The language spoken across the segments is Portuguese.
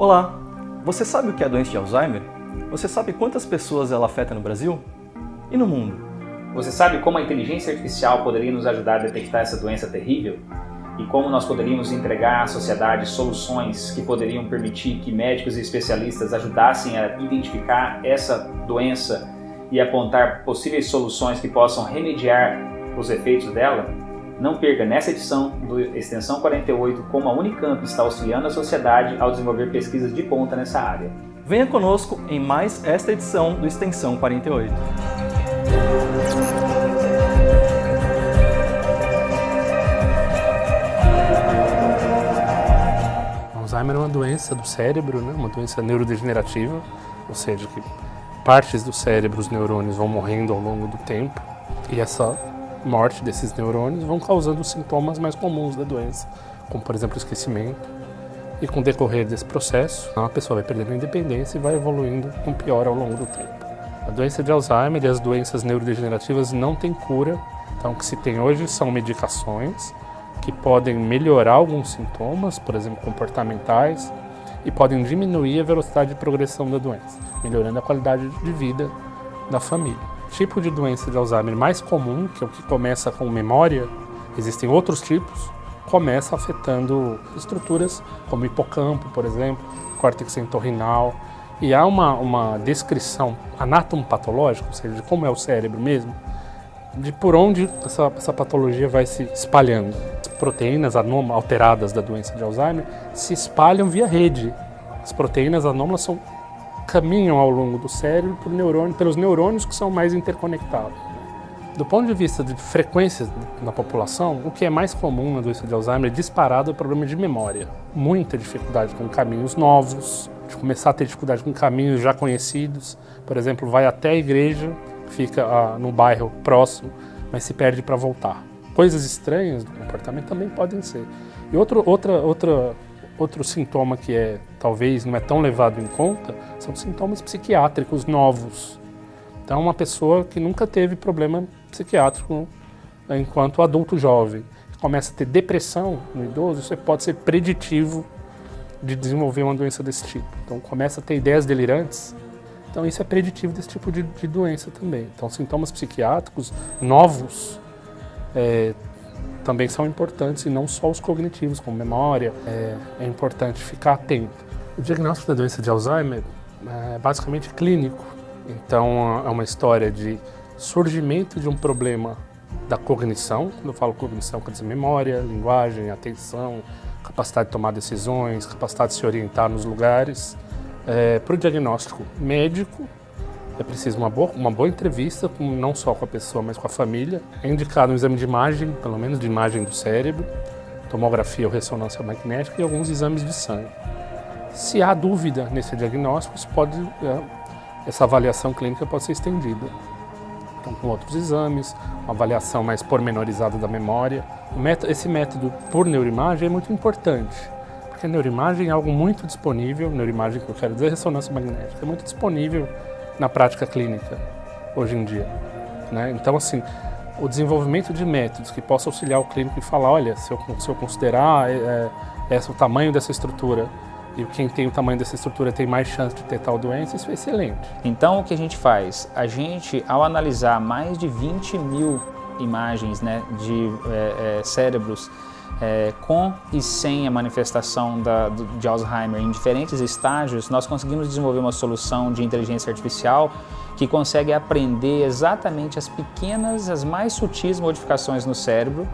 Olá! Você sabe o que é a doença de Alzheimer? Você sabe quantas pessoas ela afeta no Brasil? E no mundo? Você sabe como a inteligência artificial poderia nos ajudar a detectar essa doença terrível? E como nós poderíamos entregar à sociedade soluções que poderiam permitir que médicos e especialistas ajudassem a identificar essa doença e apontar possíveis soluções que possam remediar os efeitos dela? Não perca nessa edição do Extensão 48 como a Unicamp está auxiliando a sociedade ao desenvolver pesquisas de ponta nessa área. Venha conosco em mais esta edição do Extensão 48. Alzheimer é uma doença do cérebro, né? Uma doença neurodegenerativa, ou seja, que partes do cérebro, os neurônios vão morrendo ao longo do tempo e essa morte desses neurônios vão causando os sintomas mais comuns da doença, como por exemplo o esquecimento. E com o decorrer desse processo, a pessoa vai perdendo a independência e vai evoluindo com pior ao longo do tempo. A doença de Alzheimer e as doenças neurodegenerativas não têm cura, então o que se tem hoje são medicações que podem melhorar alguns sintomas, por exemplo, comportamentais, e podem diminuir a velocidade de progressão da doença, melhorando a qualidade de vida da família. O tipo de doença de Alzheimer mais comum, que é o que começa com memória, existem outros tipos, começa afetando estruturas como o hipocampo, por exemplo, córtex entorrinal, e há uma descrição anatomopatológica, ou seja, de como é o cérebro mesmo, de por onde essa patologia vai se espalhando. As proteínas alteradas da doença de Alzheimer se espalham via rede. As proteínas anômalas caminham ao longo do cérebro pelos neurônios que são mais interconectados. Do ponto de vista de frequência na população, o que é mais comum na doença de Alzheimer é disparado o problema de memória. Muita dificuldade com caminhos novos, de começar a ter dificuldade com caminhos já conhecidos. Por exemplo, vai até a igreja, fica no bairro próximo, mas se perde para voltar. Coisas estranhas do comportamento também podem ser. E outro sintoma que talvez não é tão levado em conta são sintomas psiquiátricos novos. Então, uma pessoa que nunca teve problema psiquiátrico enquanto adulto jovem, começa a ter depressão no idoso, isso pode ser preditivo de desenvolver uma doença desse tipo. Então, começa a ter ideias delirantes, então isso é preditivo desse tipo de doença também. Então, sintomas psiquiátricos novos também são importantes, e não só os cognitivos, como memória, é importante ficar atento. O diagnóstico da doença de Alzheimer é basicamente clínico. Então, é uma história de surgimento de um problema da cognição. Quando eu falo cognição, quer dizer memória, linguagem, atenção, capacidade de tomar decisões, capacidade de se orientar nos lugares. Para o diagnóstico médico, é preciso uma boa entrevista, não só com a pessoa, mas com a família. É indicado um exame de imagem, pelo menos de imagem do cérebro, tomografia ou ressonância magnética e alguns exames de sangue. Se há dúvida nesse diagnóstico, essa avaliação clínica pode ser estendida. Então, com outros exames, uma avaliação mais pormenorizada da memória. Esse método por neuroimagem é muito importante, porque a neuroimagem é algo muito disponível, neuroimagem que eu quero dizer, ressonância magnética, é muito disponível na prática clínica hoje em dia, né? Então, assim, o desenvolvimento de métodos que possam auxiliar o clínico e falar, olha, se eu considerar o tamanho dessa estrutura, e quem tem o tamanho dessa estrutura tem mais chance de ter tal doença, isso é excelente. Então, o que a gente faz? A gente, ao analisar mais de 20 mil imagens, né, de cérebros com e sem a manifestação de Alzheimer em diferentes estágios, nós conseguimos desenvolver uma solução de inteligência artificial que consegue aprender exatamente as mais sutis modificações no cérebro,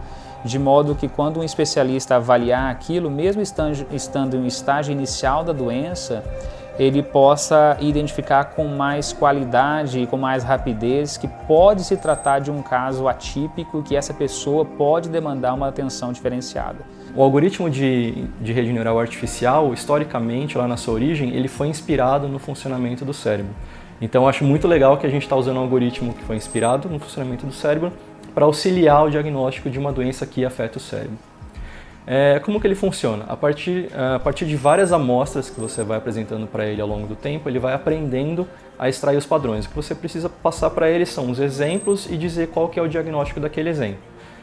de modo que quando um especialista avaliar aquilo, mesmo estando em estágio inicial da doença, ele possa identificar com mais qualidade e com mais rapidez que pode se tratar de um caso atípico, que essa pessoa pode demandar uma atenção diferenciada. O algoritmo de rede neural artificial, historicamente, lá na sua origem, ele foi inspirado no funcionamento do cérebro. Então, eu acho muito legal que a gente está usando um algoritmo que foi inspirado no funcionamento do cérebro para auxiliar o diagnóstico de uma doença que afeta o cérebro. Como que ele funciona? A partir de várias amostras que você vai apresentando para ele ao longo do tempo, ele vai aprendendo a extrair os padrões. O que você precisa passar para ele são os exemplos e dizer qual que é o diagnóstico daquele exemplo.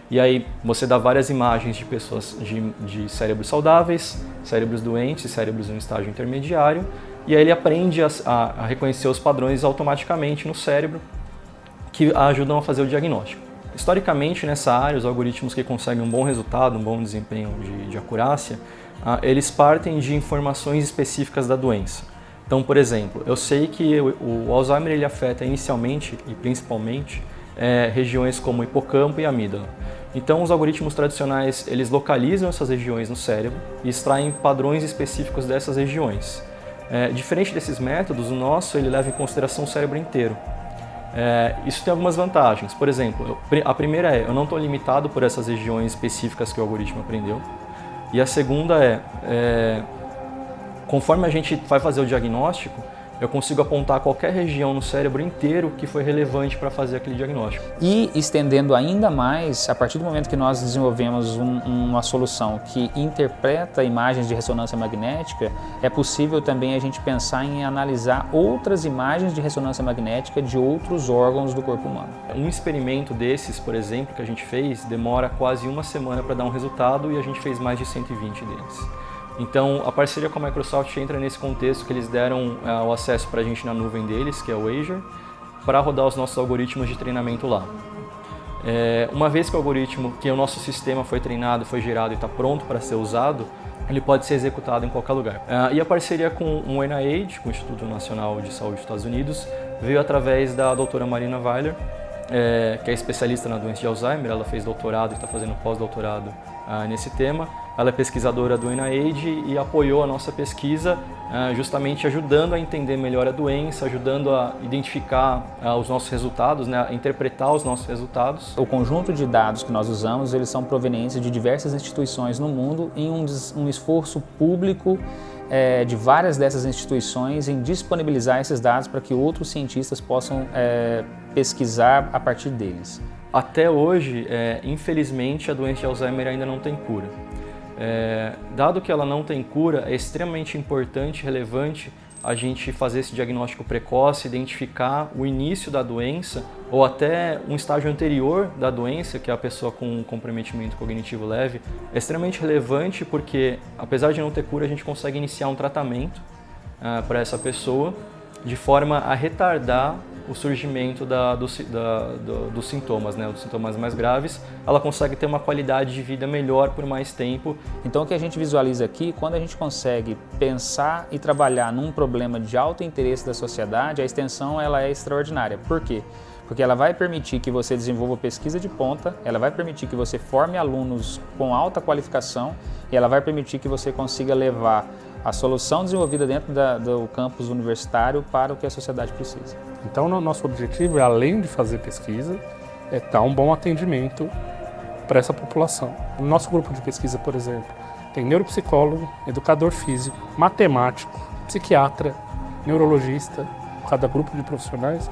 E aí você dá várias imagens de pessoas de cérebros saudáveis, cérebros doentes e cérebros em um estágio intermediário, e aí ele aprende a reconhecer os padrões automaticamente no cérebro que ajudam a fazer o diagnóstico. Historicamente, nessa área, os algoritmos que conseguem um bom resultado, um bom desempenho de acurácia, eles partem de informações específicas da doença. Então, por exemplo, eu sei que o Alzheimer ele afeta inicialmente e principalmente regiões como hipocampo e amígdala. Então, os algoritmos tradicionais, eles localizam essas regiões no cérebro e extraem padrões específicos dessas regiões. Diferente desses métodos, o nosso ele leva em consideração o cérebro inteiro. Isso tem algumas vantagens. Por exemplo, a primeira eu não estou limitado por essas regiões específicas que o algoritmo aprendeu. E a segunda conforme a gente vai fazer o diagnóstico, eu consigo apontar qualquer região no cérebro inteiro que foi relevante para fazer aquele diagnóstico. E estendendo ainda mais, a partir do momento que nós desenvolvemos uma solução que interpreta imagens de ressonância magnética, é possível também a gente pensar em analisar outras imagens de ressonância magnética de outros órgãos do corpo humano. Um experimento desses, por exemplo, que a gente fez, demora quase uma semana para dar um resultado e a gente fez mais de 120 deles. Então, a parceria com a Microsoft entra nesse contexto que eles deram o acesso para a gente na nuvem deles, que é o Azure, para rodar os nossos algoritmos de treinamento lá. Uma vez que o nosso sistema foi treinado, foi gerado e está pronto para ser usado, ele pode ser executado em qualquer lugar. E a parceria com o NIH, com o Instituto Nacional de Saúde dos Estados Unidos, veio através da doutora Marina Weiler, que é especialista na doença de Alzheimer. Ela fez doutorado e está fazendo pós-doutorado nesse tema. Ela é pesquisadora do NIH e apoiou a nossa pesquisa, justamente ajudando a entender melhor a doença, ajudando a identificar os nossos resultados, a interpretar os nossos resultados. O conjunto de dados que nós usamos, eles são provenientes de diversas instituições no mundo em um esforço público de várias dessas instituições em disponibilizar esses dados para que outros cientistas possam pesquisar a partir deles. Até hoje, infelizmente, a doença de Alzheimer ainda não tem cura. Dado que ela não tem cura, é extremamente importante e relevante a gente fazer esse diagnóstico precoce, identificar o início da doença ou até um estágio anterior da doença, que é a pessoa com um comprometimento cognitivo leve. É extremamente relevante porque, apesar de não ter cura, a gente consegue iniciar um tratamento para essa pessoa de forma a retardar o surgimento dos sintomas, dos sintomas mais graves. Ela consegue ter uma qualidade de vida melhor por mais tempo. Então o que a gente visualiza aqui, quando a gente consegue pensar e trabalhar num problema de alto interesse da sociedade, a extensão ela é extraordinária. Por quê? Porque ela vai permitir que você desenvolva pesquisa de ponta, ela vai permitir que você forme alunos com alta qualificação e ela vai permitir que você consiga levar a solução desenvolvida dentro do campus universitário para o que a sociedade precisa. Então, o nosso objetivo é, além de fazer pesquisa, dar um bom atendimento para essa população. No nosso grupo de pesquisa, por exemplo, tem neuropsicólogo, educador físico, matemático, psiquiatra, neurologista. Cada grupo de profissionais,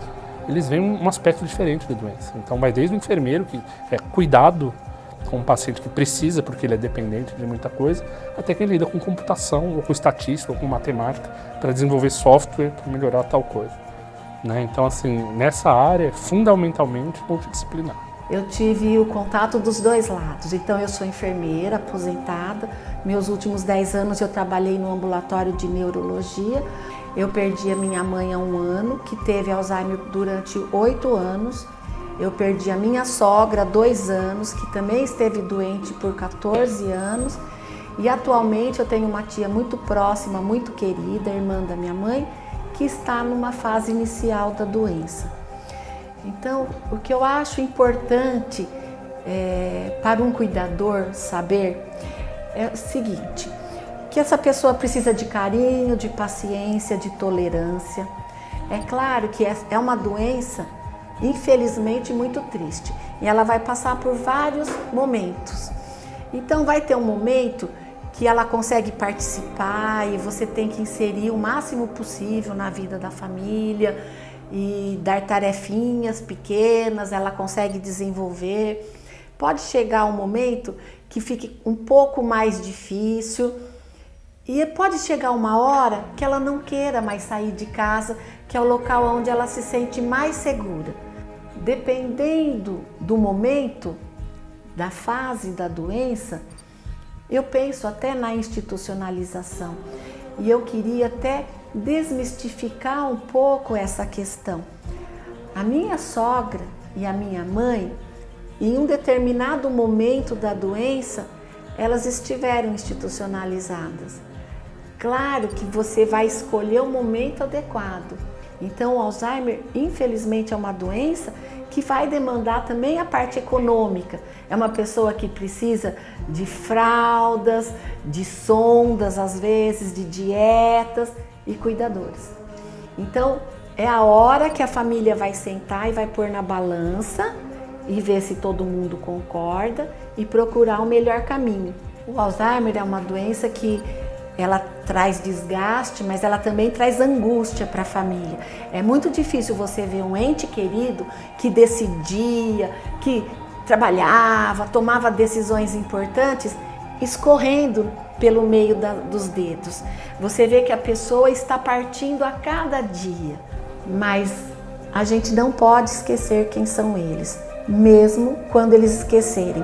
eles veem um aspecto diferente da doença. Então, vai desde o enfermeiro, que é cuidado com um paciente que precisa, porque ele é dependente de muita coisa, até quem lida com computação, ou com estatística, ou com matemática, para desenvolver software para melhorar tal coisa. Então, assim, nessa área, fundamentalmente, multidisciplinar. Eu tive o contato dos dois lados. Então, eu sou enfermeira, aposentada. Meus últimos 10 anos eu trabalhei no ambulatório de neurologia. Eu perdi a minha mãe há 1 ano, que teve Alzheimer durante 8 anos. Eu perdi a minha sogra há 2 anos, que também esteve doente por 14 anos. E atualmente eu tenho uma tia muito próxima, muito querida, irmã da minha mãe, que está numa fase inicial da doença. Então, o que eu acho importante para um cuidador saber é o seguinte, que essa pessoa precisa de carinho, de paciência, de tolerância. É claro que é uma doença, infelizmente, muito triste. E ela vai passar por vários momentos. Então, vai ter um momento que ela consegue participar e você tem que inserir o máximo possível na vida da família e dar tarefinhas pequenas, ela consegue desenvolver. Pode chegar um momento que fique um pouco mais difícil e pode chegar uma hora que ela não queira mais sair de casa, que é o local onde ela se sente mais segura. Dependendo do momento, da fase da doença, eu penso até na institucionalização. E eu queria até desmistificar um pouco essa questão. A minha sogra e a minha mãe, em um determinado momento da doença, elas estiveram institucionalizadas. Claro que você vai escolher o momento adequado. Então, o Alzheimer, infelizmente, é uma doença que vai demandar também a parte econômica. É uma pessoa que precisa de fraldas, de sondas, às vezes, de dietas e cuidadores. Então, é a hora que a família vai sentar e vai pôr na balança e ver se todo mundo concorda e procurar o melhor caminho. O Alzheimer é uma doença que ela traz desgaste, mas ela também traz angústia para a família. É muito difícil você ver um ente querido que decidia, que trabalhava, tomava decisões importantes, escorrendo pelo meio dos dedos. Você vê que a pessoa está partindo a cada dia, mas a gente não pode esquecer quem são eles, mesmo quando eles esquecerem.